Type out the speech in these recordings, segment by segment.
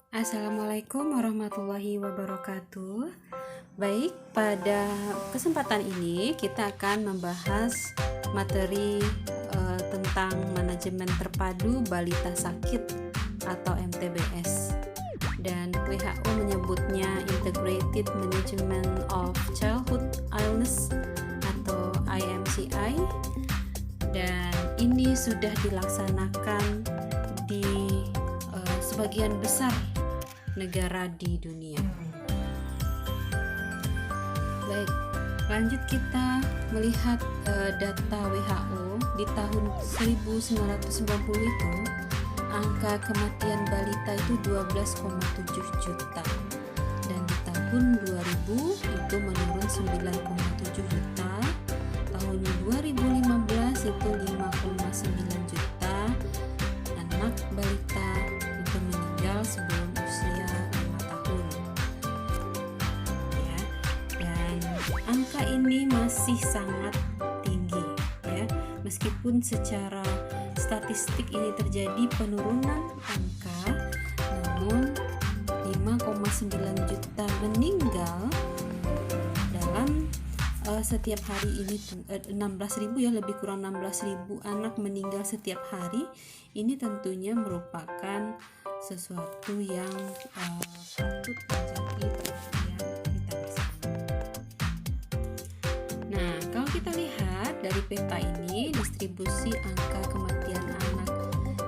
Assalamualaikum warahmatullahi wabarakatuh. Baik, pada kesempatan ini kita akan membahas materi tentang manajemen terpadu balita sakit atau MTBS. Dan WHO menyebutnya Integrated Management of Childhood Illness atau IMCI. Dan ini sudah dilaksanakan di sebagian besar negara di dunia. Baik, lanjut kita melihat data WHO di tahun 1990 itu angka kematian balita itu 12,7 juta dan di tahun 2000 itu menurun 9,7 juta, tahun 2015 itu 5,9 juta anak balita itu meninggal sebelum usia 5 tahun ya. Dan angka ini masih sangat tinggi ya, meskipun secara statistik ini terjadi penurunan angka, namun 5,9 juta meninggal dalam setiap hari ini 16.000 ya, lebih kurang 16.000 anak meninggal setiap hari. Ini tentunya merupakan sesuatu yang patut menjadi perhatian kita bersama. Nah, kalau kita lihat dari peta ini, distribusi angka kematian anak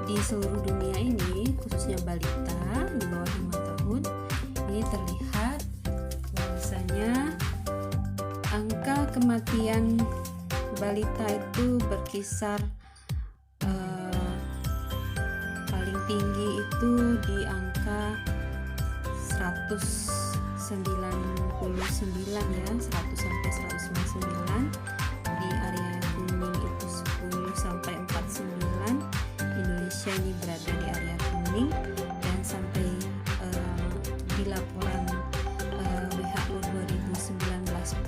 di seluruh dunia ini, khususnya balita di bawah 5 tahun, ini terlihat bahwasanya angka kematian balita itu berkisar paling tinggi itu di angka 199 ya, 100 sampai 199. Di area kuning itu 10 sampai 49. Indonesia ini berada di area kuning, dan sampai di laporan WHO 2019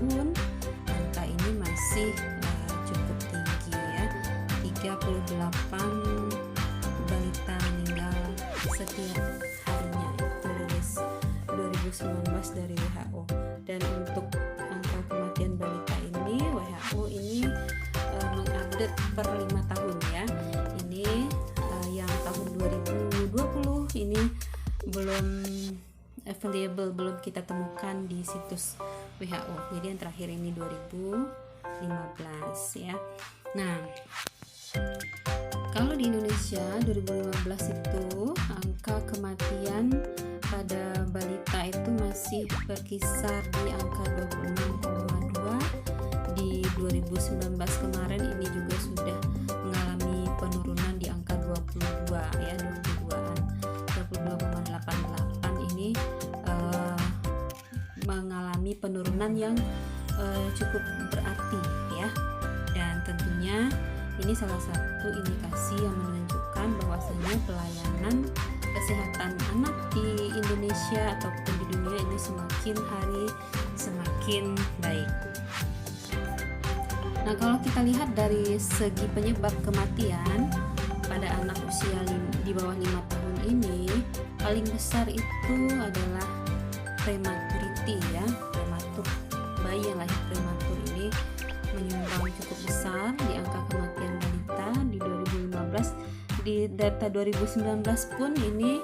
pun angka ini masih cukup tinggi ya, 38 balita meninggal setiap harinya, itu rilis 2019 dari WHO. Dan untuk angka kematian balita ini WHO ini mengupdate per 5 tahun ya. Ini yang tahun 2020 ini belum available, belum kita temukan di situs WHO. Jadi yang terakhir ini 2015 ya. Nah, kalau di Indonesia 2015 itu angka kematian pada balita itu masih berkisar di angka 26,2. Di 2019 kemarin ini juga sudah mengalami penurunan di angka 22 ya, 22,88 ini mengalami penurunan yang cukup berarti ya. Dan tentunya ini salah satu indikasi yang menunjukkan bahwasanya pelayanan kesehatan anak di Indonesia ataupun di dunia ini semakin hari semakin baik. Nah, kalau kita lihat dari segi penyebab kematian pada anak usia di bawah 5 tahun ini, paling besar itu adalah prematurity ya, prematur, bayi yang lahir prematur ini menyumbang cukup besar di angka kematian balita di 2015. Di data 2019 pun ini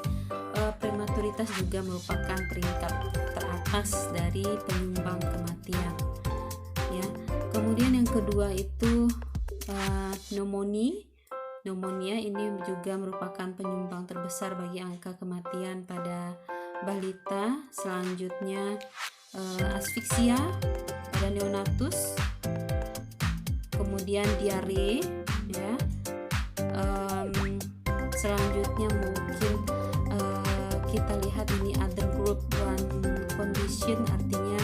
prematuritas juga merupakan peringkat teratas dari penyumbang kematian ya. Kemudian yang kedua itu pneumonia ini juga merupakan penyumbang terbesar bagi angka kematian pada balita. Selanjutnya asfiksia pada neonatus, kemudian diare ya. Selanjutnya mungkin kita lihat ini other group 1 condition, artinya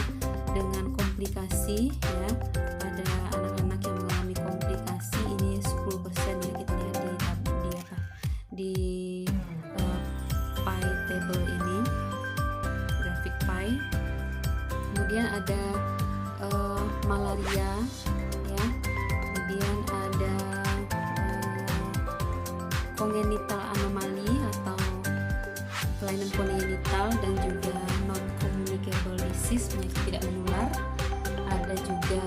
dengan komplikasi ya, pada anak-anak yang mengalami komplikasi ini 10% ya, kita lihat di pie table ini, grafik pie. Kemudian ada malaria ya, kemudian ada congenital anomali atau kelainan kongenital dan juga non communicable disease, penyakit tidak menular. Ada juga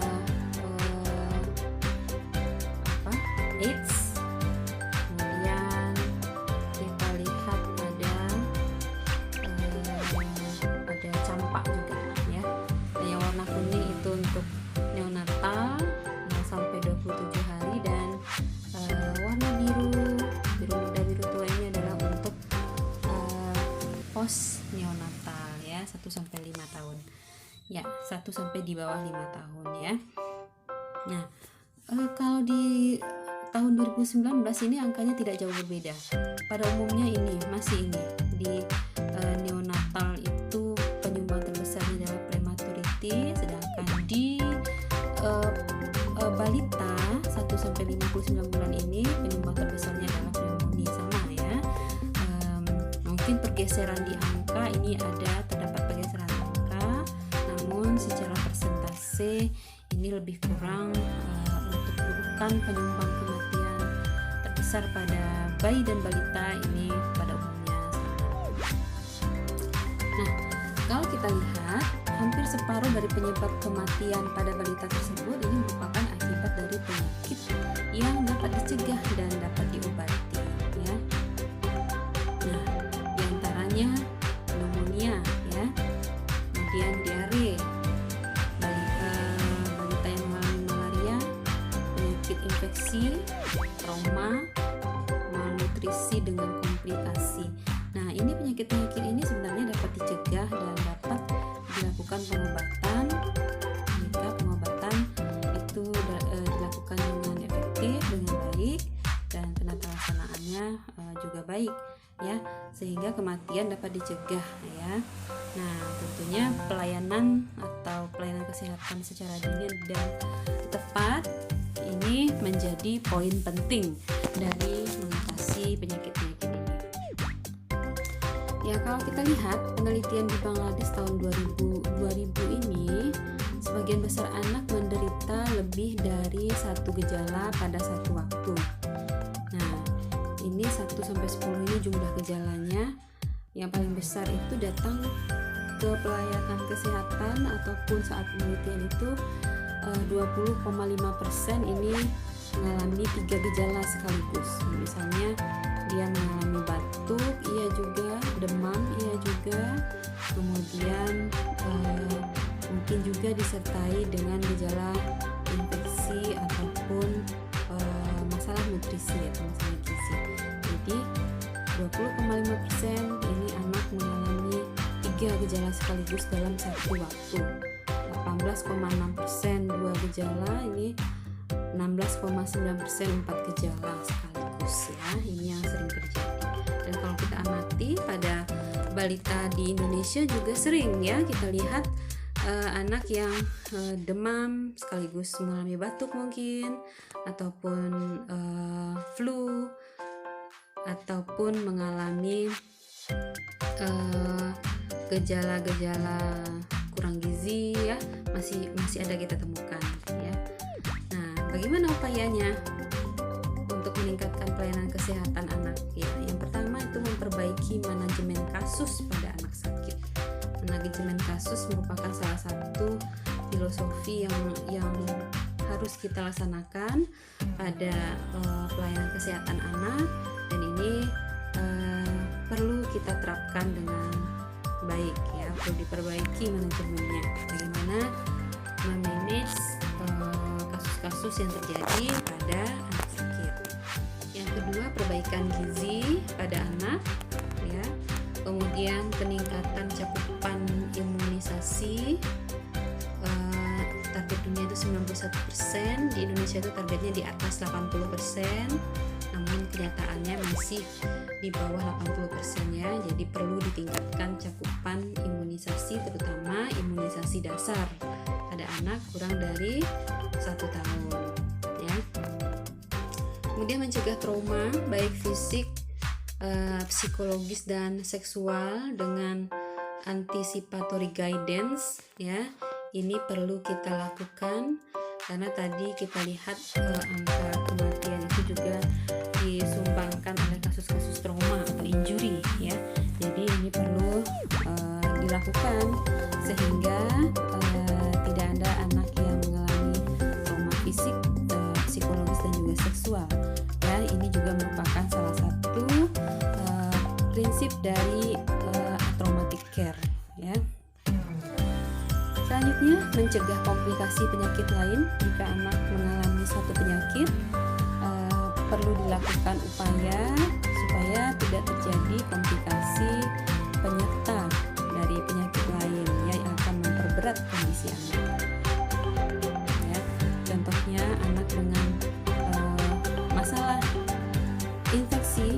AIDS. Kemudian kita lihat ada campak juga ya. Dan yang warna kuning itu untuk neonatal 0 sampai 27 hari, dan warna biru muda, biru tua ini adalah untuk post neonatal ya, 1 sampai 5 tahun. Ya, 1 sampai di bawah 5 tahun ya. Nah, kalau di tahun 2019 ini angkanya tidak jauh berbeda. Pada umumnya masih di neonatal itu penyumbang terbesarnya adalah prematurity, sedangkan di balita 1 sampai 59 bulan ini penyumbang terbesarnya adalah pneumonia, sama ya. Mungkin pergeseran di angka ini terdapat pergeseran angka, namun secara persentase ini lebih kurang untuk urutan penyumbang kematian terbesar pada bayi dan balita ini pada umumnya sama. Nah, kalau kita lihat hampir separuh dari penyebab kematian pada balita tersebut ini merupakan akibat dari penyakit yang dapat dicegah dan dapat diobati ya. Nah, diantaranya pneumonia ya, kemudian diare, balita yang mengalami malaria, penyakit infeksi, trauma, malnutrisi dengan komplikasi. Nah, ini penyakit-penyakit ini sebenarnya dapat dicegah dan dapat dilakukan pengobatan jika pengobatan itu dilakukan dengan efektif, dengan baik, dan penata laksanaannya juga baik ya, sehingga kematian dapat dicegah ya. Nah, tentunya pelayanan kesehatan secara dini dan tepat ini menjadi poin penting dari mengatasi penyakit-penyakit ini. Ya, kalau kita lihat penelitian di Bangladesh tahun 2000 ini, sebagian besar anak menderita lebih dari satu gejala pada satu waktu. Nah, ini 1 sampai 10 ini jumlah gejalanya. Yang paling besar itu datang ke pelayanan kesehatan ataupun saat penelitian itu 20,5% ini mengalami 3 gejala sekaligus. Misalnya dia mengalami batuk, iya juga, demam, iya juga, kemudian mungkin juga disertai dengan gejala infeksi ataupun masalah nutrisi atau masalah gizi. Jadi 20,5% ini anak mengalami 3 gejala sekaligus dalam satu waktu. 18,6% 2 gejala, ini 16,9% 4 gejala sekaligus ya. Ini yang sering terjadi. Dan kalau kita amati pada balita di Indonesia juga sering ya kita lihat anak yang demam sekaligus mengalami batuk mungkin, ataupun flu, ataupun mengalami gejala-gejala kurang gizi ya, masih ada kita temukan ya. Nah, bagaimana upayanya untuk meningkatkan pelayanan kesehatan anak ya? Yang pertama itu memperbaiki manajemen kasus pada anak sakit. Manajemen kasus merupakan salah satu filosofi yang harus kita laksanakan pada pelayanan kesehatan anak, dan ini perlu kita terapkan dengan baik ya, perlu diperbaiki manajemennya. Bagaimana memanage kasus-kasus yang terjadi pada anak sakit. Yang kedua, perbaikan gizi pada anak ya. Kemudian peningkatan cakupan imunisasi. Target dunia itu 91%, di Indonesia itu targetnya di atas 80%, namun kenyataannya masih di bawah 80% ya. Jadi perlu ditingkatkan cakupan imunisasi, terutama imunisasi dasar pada anak kurang dari 1 tahun ya. Kemudian mencegah trauma baik fisik, psikologis dan seksual dengan anticipatory guidance ya. Ini perlu kita lakukan karena tadi kita lihat angka kematian itu juga disumbangkan oleh kasus-kasus trauma atau injury ya. Jadi ini ini perlu dilakukan sehingga tidak ada anak yang mengalami trauma fisik, psikologis dan juga seksual. Ya, ini juga merupakan salah satu prinsip dari traumatic care. Ya. Selanjutnya, mencegah komplikasi penyakit lain. Jika anak mengalami suatu penyakit, perlu dilakukan upaya supaya tidak terjadi komplikasi penyerta dari penyakit lain yang akan memperberat kondisi anak. Ya, contohnya anak dengan masalah infeksi.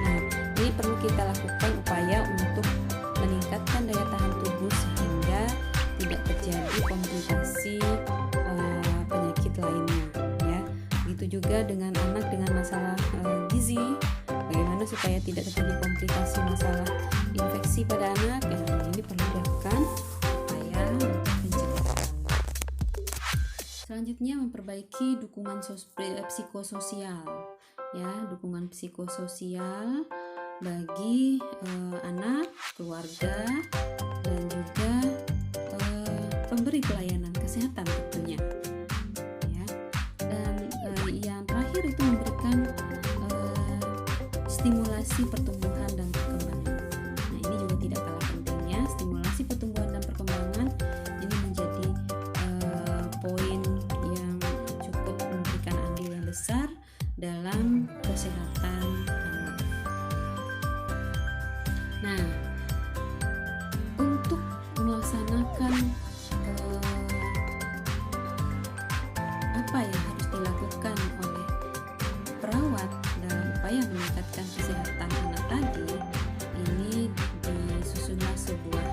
Nah, ini perlu kita lakukan upaya untuk meningkatkan daya tahan tubuh sehingga tidak terjadi komplikasi penyakit lainnya. Ya, begitu juga dengan anak dengan masalah gizi. Bagaimana supaya tidak terjadi komplikasi masalah infeksi pada anak? Ya, ini perlu dilakukan upaya untuk pencegahan. Selanjutnya, memperbaiki dukungan psikososial. Ya, dukungan psikososial bagi anak, keluarga, dan juga pemberi pelayanan kesehatan tentunya. Ya. Dan yang terakhir itu memberikan stimulasi pertumbuhan dan perkembangan. Nah, ini juga tidak kalah pentingnya. Stimulasi pertumbuhan dan perkembangan ini menjadi poin yang cukup memberikan andil yang besar dalam kesehatan anak. Nah, untuk melaksanakan apa yang harus dilakukan oleh perawat dalam upaya meningkatkan kesehatan anak tadi, ini disusunlah sebuah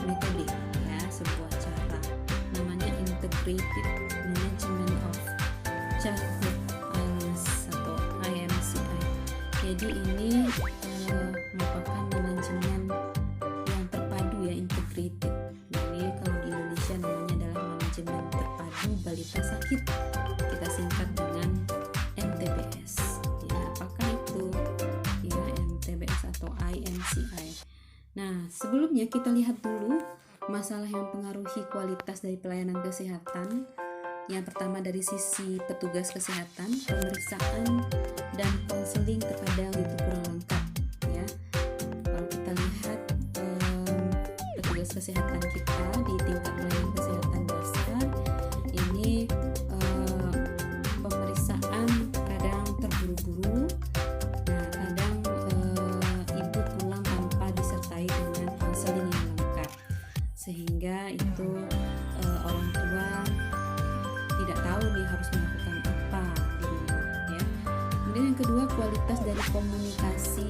metode, ya, sebuah cara, namanya Integrated Management of Childhood Illness atau IMCI. Jadi ini merupakan manajemen yang terpadu, ya, integrated. Jadi kalau di Indonesia namanya adalah manajemen terpadu balita sakit, kita singkat dengan MTBS. Ya, apakah itu? Ya, MTBS atau IMCI. Nah, sebelumnya kita lihat dulu masalah yang mempengaruhi kualitas dari pelayanan kesehatan. Yang pertama dari sisi petugas kesehatan, pemeriksaan dan konseling terkadang itu kurang lengkap. Ya, kalau kita lihat petugas kesehatan kita di tingkat pelayanan kesehatan dasar, ini pemeriksaan kadang terburu-buru. Nah, kadang ibu pulang tanpa disertai dengan konseling yang lengkap, sehingga itu orang tua tidak tahu nih harus melakukan apa di rumah, ya. Kemudian yang kedua, kualitas dari komunikasi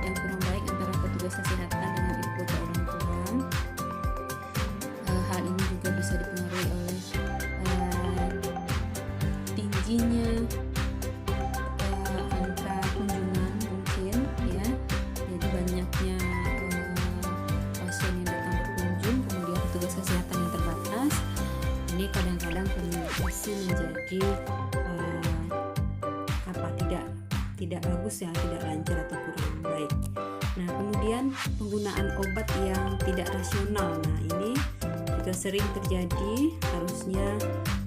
yang kurang baik antara petugas kesehatan dengan ibu atau orang tua. Hal ini juga bisa dipengaruhi oleh tingginya angka kunjungan mungkin, ya. Jadi banyaknya pasien yang datang berkunjung, kemudian petugas kesehatan yang terbatas. Ini kadang-kadang komunikasi menjadi tidak bagus, ya, tidak lancar atau kurang baik. Nah, kemudian penggunaan obat yang tidak rasional. Nah, ini juga sering terjadi. Harusnya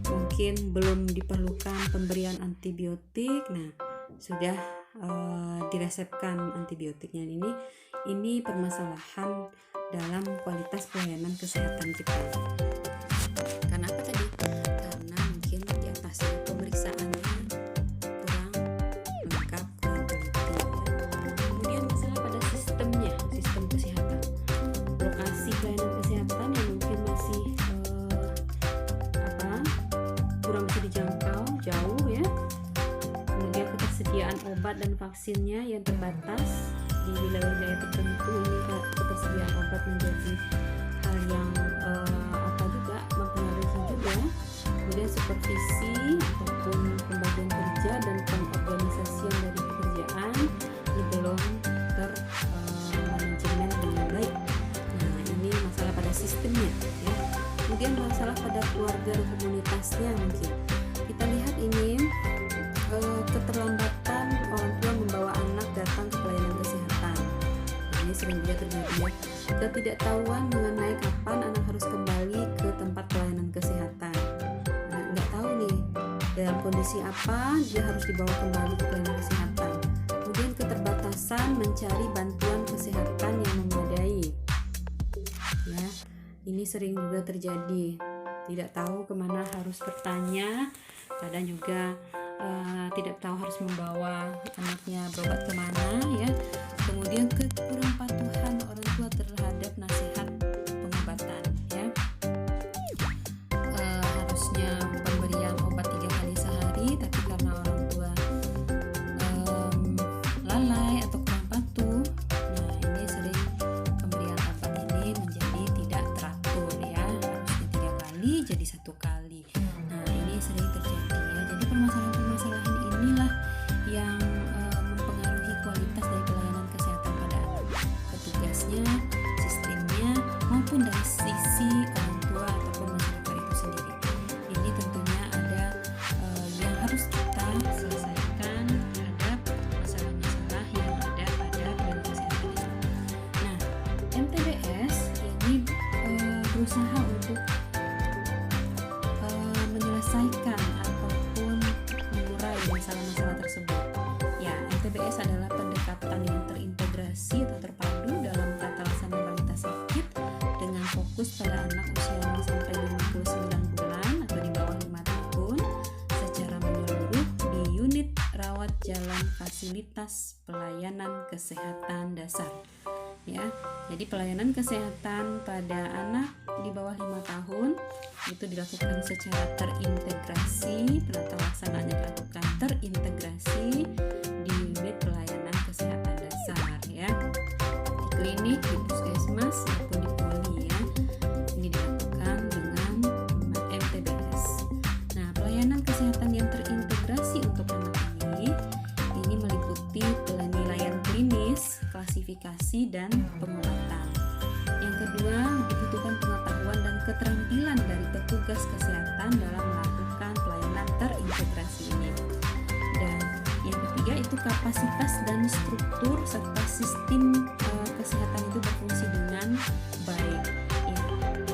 mungkin belum diperlukan pemberian antibiotik. Nah, sudah diresepkan antibiotiknya. Ini permasalahan dalam kualitas pelayanan kesehatan kita. Karena apa tadi? Karena mungkin di atasnya pemeriksaannya kurang lengkap, kurang teliti. Kemudian masalah pada sistemnya, sistem kesehatan, lokasi pelayanan kesehatan yang mungkin masih kurang bisa dijangkau, jauh, ya. Kemudian ketersediaan obat dan vaksinnya yang terbatas di wilayah-wilayah tertentu. Ini ketersediaan obat menjadi hal yang juga mempengaruhi juga. Kemudian supervisi ataupun pembagian kerja dan pengorganisasian dari pekerjaan ini belum termanajemen dengan baik. Nah, ini masalah pada sistemnya, ya. Kemudian masalah pada keluarga dan komunitasnya mungkin. Kita lihat ini keterlambatan orang tua membawa anak datang ke pelayanan kesehatan. sering juga terjadi ya, ketidaktahuan mengenai kapan anak harus kembali ke tempat pelayanan kesehatan. Nah, nggak tahu nih dalam kondisi apa dia harus dibawa kembali ke pelayanan kesehatan. Kemudian keterbatasan mencari bantuan kesehatan yang memadai. Ya, ini sering juga terjadi. Tidak tahu kemana harus bertanya, kadang juga tidak tahu harus membawa anaknya berobat kemana ya. Kemudian kekurang patuhan orang tua terhadap nasihat pengobatan ya. Harusnya pemberian obat 3 kali sehari, tapi karena orang tua lalai atau kurang patuh, nah ini sering pemberian obat ini menjadi tidak teratur ya, harusnya 3 kali jadi 1 kali. Nah ini sering terjadi ya. Jadi permasalahan inilah yang mempengaruhi kualitas dari pelayanan kesehatan pada anak, petugasnya, sistemnya, maupun dari sisi orang tua ataupun masyarakat itu sendiri. Ini tentunya ada yang harus kita selesaikan terhadap masalah-masalah yang ada pada pelayanan kesehatan ini. Nah, MTBS ini berusaha untuk menyelesaikan ataupun mengurai masalah-masalah tersebut. Ya, MTBS adalah pendekatan yang terintegrasi atau terpadu dalam tata laksana balita sakit dengan fokus pada anak usia 0 sampai 59 bulan atau di bawah 5 tahun secara menyeluruh di unit rawat jalan fasilitas pelayanan kesehatan dasar. Ya, jadi pelayanan kesehatan pada anak di bawah 5 tahun itu dilakukan secara terintegrasi, penata laksanaannya dilakukan terintegrasi di unit pelayanan kesehatan dasar ya, di klinik, di puskesmas maupun di poli ya. Ini dilakukan dengan MTBS. Nah, pelayanan kesehatan yang terintegrasi untuk anak ini meliputi penilaian klinis, klasifikasi dan pengobatan. Yang kedua, dibutuhkan pengetahuan dan keterampilan dari petugas kesehatan dalam melakukan pelayanan terintegrasi ini. Dan yang ketiga itu kapasitas dan struktur serta sistem kesehatan itu berfungsi dengan baik. Ya,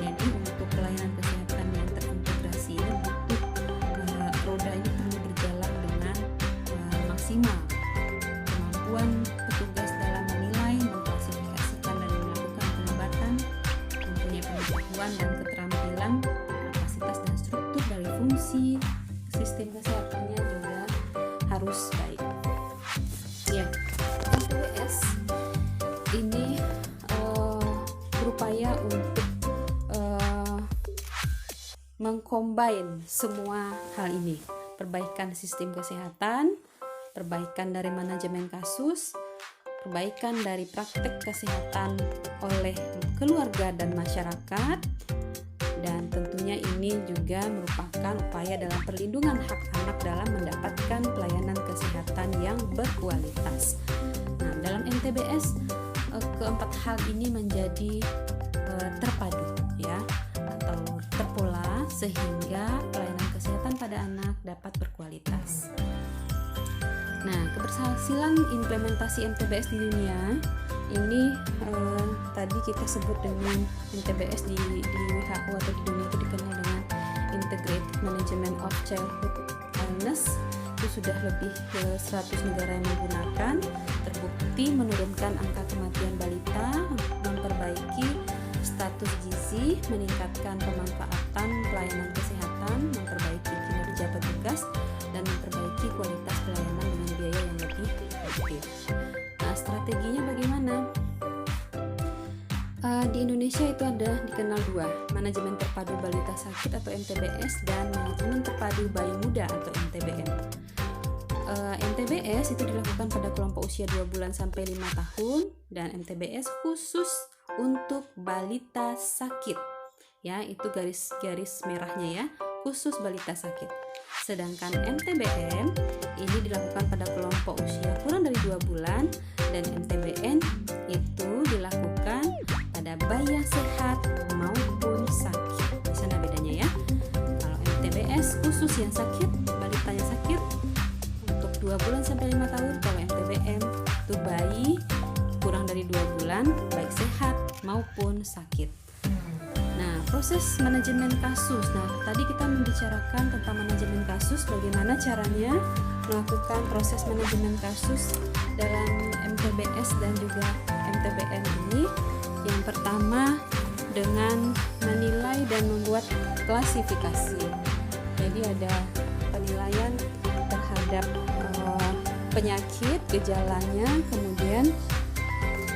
jadi untuk pelayanan kesehatan yang terintegrasi ini butuh roda ini perlu berjalan dengan maksimal. Kemampuan petugas dalam menilai, mengklasifikasikan dan melakukan pengobatan, mempunyai pengetahuan dan keterampilan, kapasitas dan struktur dari fungsi sistem kesehatannya juga harus baik. Ya, MTBS ini berupaya untuk mengcombine semua hal ini, perbaikan sistem kesehatan, perbaikan dari manajemen kasus, perbaikan dari praktek kesehatan oleh keluarga dan masyarakat, dan tentunya ini juga merupakan upaya dalam perlindungan hak anak dalam mendapatkan pelayanan kesehatan yang berkualitas. Nah, dalam MTBS keempat hal ini menjadi terpadu ya, atau terpola sehingga pelayanan kesehatan pada anak dapat berkualitas. Nah, keberhasilan implementasi MTBS di dunia ini tadi kita sebut dengan MTBS di WHO atau di dunia itu dikenal dengan Integrated Management of Childhood Illness. Itu sudah lebih 100 negara yang menggunakan, terbukti menurunkan angka kematian balita, memperbaiki status gizi, meningkatkan pemanfaatan pelayanan kesehatan, memperbaiki kinerja petugas, dan memperbaiki kualitas pelayanan dengan biaya yang lebih efektif. Nah, strateginya bagaimana? Di Indonesia itu ada dikenal dua, manajemen terpadu balita sakit atau MTBS dan manajemen terpadu bayi muda atau MTBM. MTBS itu dilakukan pada kelompok usia 2 bulan sampai 5 tahun dan MTBS khusus untuk balita sakit. Ya, itu garis merahnya ya, khusus balita sakit. Sedangkan MTBM ini dilakukan pada kelompok usia kurang dari 2 bulan dan MTBN itu dilakukan pada bayi sehat maupun sakit. Di sana bedanya ya. Kalau MTBS khusus yang sakit, balita yang sakit untuk 2 bulan sampai 5 tahun. Kalau MTBM itu bayi kurang dari 2 bulan pasien baik sehat maupun sakit. Nah, proses manajemen kasus. Nah, tadi kita membicarakan tentang manajemen kasus, bagaimana caranya melakukan proses manajemen kasus dalam MTBS dan juga MTBM ini. Yang pertama dengan menilai dan membuat klasifikasi. Jadi ada penilaian terhadap penyakit, gejalanya, kemudian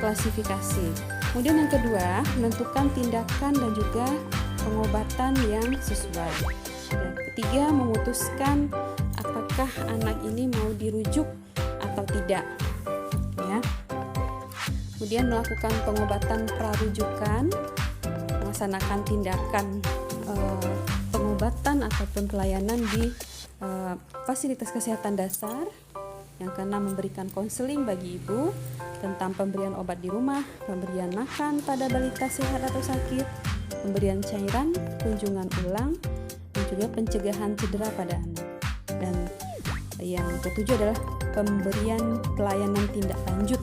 klasifikasi. Kemudian yang kedua, menentukan tindakan dan juga pengobatan yang sesuai. Dan ketiga, memutuskan apakah anak ini mau dirujuk atau tidak. Ya. Kemudian melakukan pengobatan prarujukan, melaksanakan tindakan pengobatan ataupun pelayanan di fasilitas kesehatan dasar. Yang keenam, memberikan konseling bagi ibu tentang pemberian obat di rumah, pemberian makan pada balita sehat atau sakit, pemberian cairan, kunjungan ulang, dan juga pencegahan cedera pada anak. Dan yang ketujuh adalah pemberian pelayanan tindak lanjut.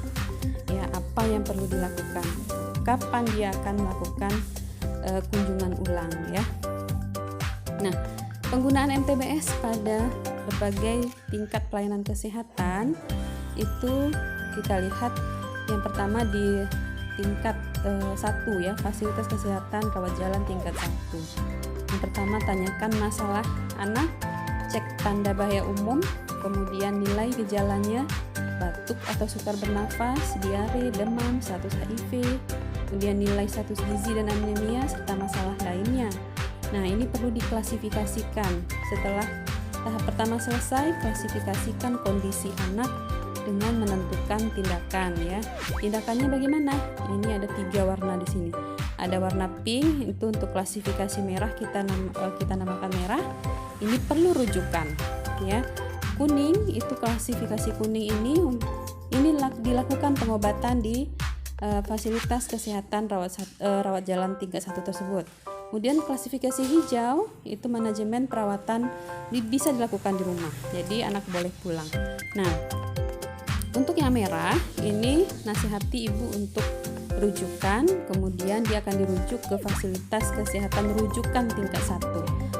Ya, apa yang perlu dilakukan, kapan dia akan melakukan kunjungan ulang, ya. Nah, penggunaan MTBS pada berbagai tingkat pelayanan kesehatan itu kita lihat yang pertama di tingkat 1 ya, fasilitas kesehatan rawat jalan tingkat 1. Yang pertama, tanyakan masalah anak, cek tanda bahaya umum, kemudian nilai gejalanya, batuk atau sukar bernafas, diare, demam, status HIV, kemudian nilai status gizi dan anemia serta masalah lainnya. Nah, ini perlu diklasifikasikan. Setelah tahap pertama selesai, klasifikasikan kondisi anak dengan menentukan tindakan, ya. Tindakannya bagaimana? Ini ada 3 warna di sini. Ada warna pink, itu untuk klasifikasi merah, kita namakan merah. Ini perlu rujukan, ya. Kuning, itu klasifikasi kuning ini dilakukan pengobatan di fasilitas kesehatan rawat jalan tingkat 1 tersebut. Kemudian klasifikasi hijau itu manajemen perawatan bisa dilakukan di rumah, jadi anak boleh pulang. Nah, untuk yang merah ini nasihati ibu untuk rujukan, kemudian dia akan dirujuk ke fasilitas kesehatan rujukan tingkat 1.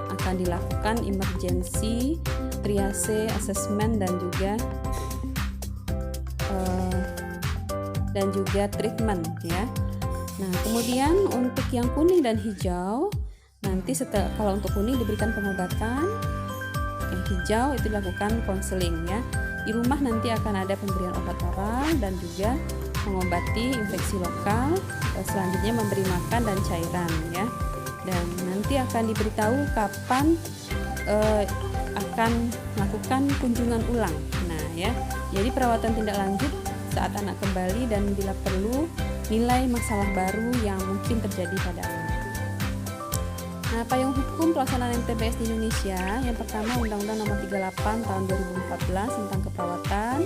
Akan dilakukan emergency, triase, assessment dan juga treatment, ya. Nah, kemudian untuk yang kuning dan hijau, nanti kalau untuk kuning diberikan pengobatan, yang hijau itu dilakukan konseling, ya. Di rumah nanti akan ada pemberian obat oral dan juga mengobati infeksi lokal, selanjutnya memberi makan dan cairan, ya. Dan nanti akan diberitahu kapan akan melakukan kunjungan ulang. Nah, ya. Jadi perawatan tindak lanjut saat anak kembali dan bila perlu nilai masalah baru yang mungkin terjadi pada anak. Nah, payung hukum pelaksanaan MTBS di Indonesia, yang pertama Undang-Undang Nomor 38 Tahun 2014 tentang keperawatan,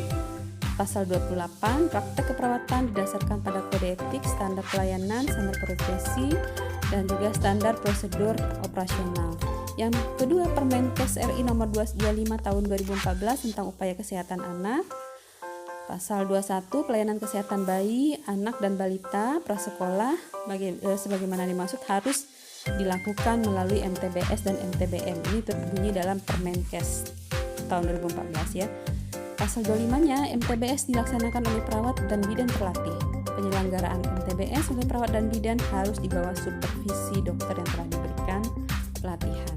Pasal 28, praktek keperawatan didasarkan pada kode etik, standar pelayanan, standar profesi, dan juga standar prosedur operasional. Yang kedua, Permenkes RI Nomor 225 Tahun 2014 tentang upaya kesehatan anak. Pasal 21, pelayanan kesehatan bayi, anak dan balita prasekolah sebagaimana dimaksud harus dilakukan melalui MTBS dan MTBM. Ini terbunyi dalam Permenkes tahun 2014, ya. Pasal 25-nya, MTBS dilaksanakan oleh perawat dan bidan terlatih. Penyelenggaraan MTBS oleh perawat dan bidan harus di bawah supervisi dokter yang telah diberikan pelatihan.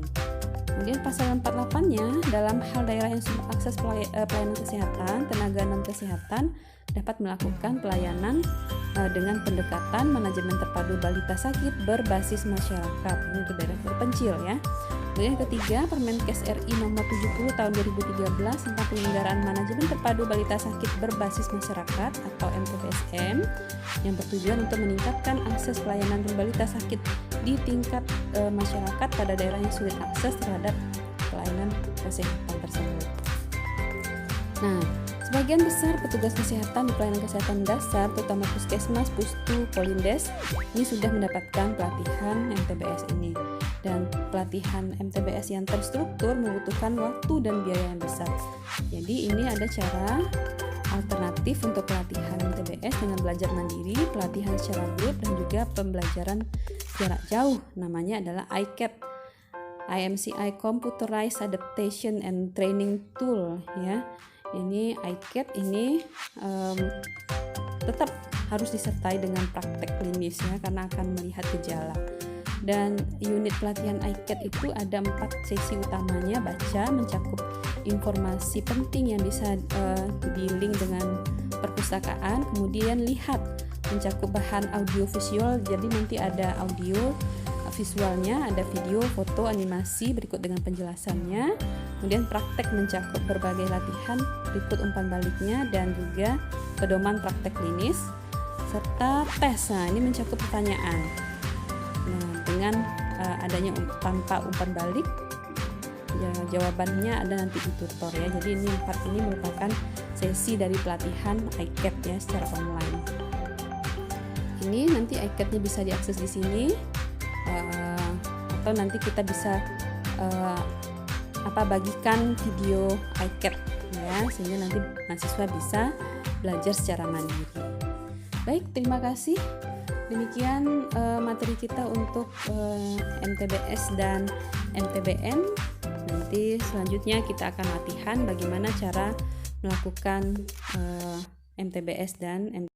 Kemudian pasal 48-nya, dalam hal daerah yang sulit akses pelayanan kesehatan, tenaga non-kesehatan dapat melakukan pelayanan dengan pendekatan manajemen terpadu balita sakit berbasis masyarakat. Ini untuk daerah terpencil, ya. Kemudian yang ketiga, Permenkes RI Nomor 70 Tahun 2013 tentang penyelenggaraan manajemen terpadu balita sakit berbasis masyarakat atau MTBSM yang bertujuan untuk meningkatkan akses pelayanan balita sakit di tingkat masyarakat pada daerah yang sulit akses terhadap pelayanan kesehatan tersebut. Nah, sebagian besar petugas kesehatan di pelayanan kesehatan dasar, terutama puskesmas, pustu, polindes, ini sudah mendapatkan pelatihan MTBS ini. Dan pelatihan MTBS yang terstruktur membutuhkan waktu dan biaya yang besar. Jadi ini ada cara alternatif untuk pelatihan MTBS dengan belajar mandiri, pelatihan secara grup, dan juga pembelajaran jarak jauh. Namanya adalah ICAT, IMCI Computerized Adaptation and Training Tool ya. Ini ICAT ini tetap harus disertai dengan praktek klinis ya, karena akan melihat gejala. Dan unit pelatihan ICAT itu ada 4 sesi utamanya. Baca, mencakup informasi penting yang bisa di-link dengan perpustakaan. Kemudian lihat, mencakup bahan audio visual, jadi nanti ada audio visualnya, ada video, foto, animasi berikut dengan penjelasannya. Kemudian praktek mencakup berbagai latihan berikut umpan baliknya dan juga pedoman praktek klinis, serta tes. Nah, ini mencakup pertanyaan. Nah, dengan adanya tanpa umpan balik, ya, jawabannya ada nanti di tutor ya. Jadi ini 4 ini merupakan sesi dari pelatihan ICAT ya secara online. Ini nanti ICAT-nya bisa diakses di sini, atau nanti kita bisa bagikan video ICAT ya, sehingga nanti mahasiswa bisa belajar secara mandiri. Baik, terima kasih. Demikian materi kita untuk MTBS dan MTBN. Nanti selanjutnya kita akan latihan bagaimana cara melakukan MTBS dan MTBN.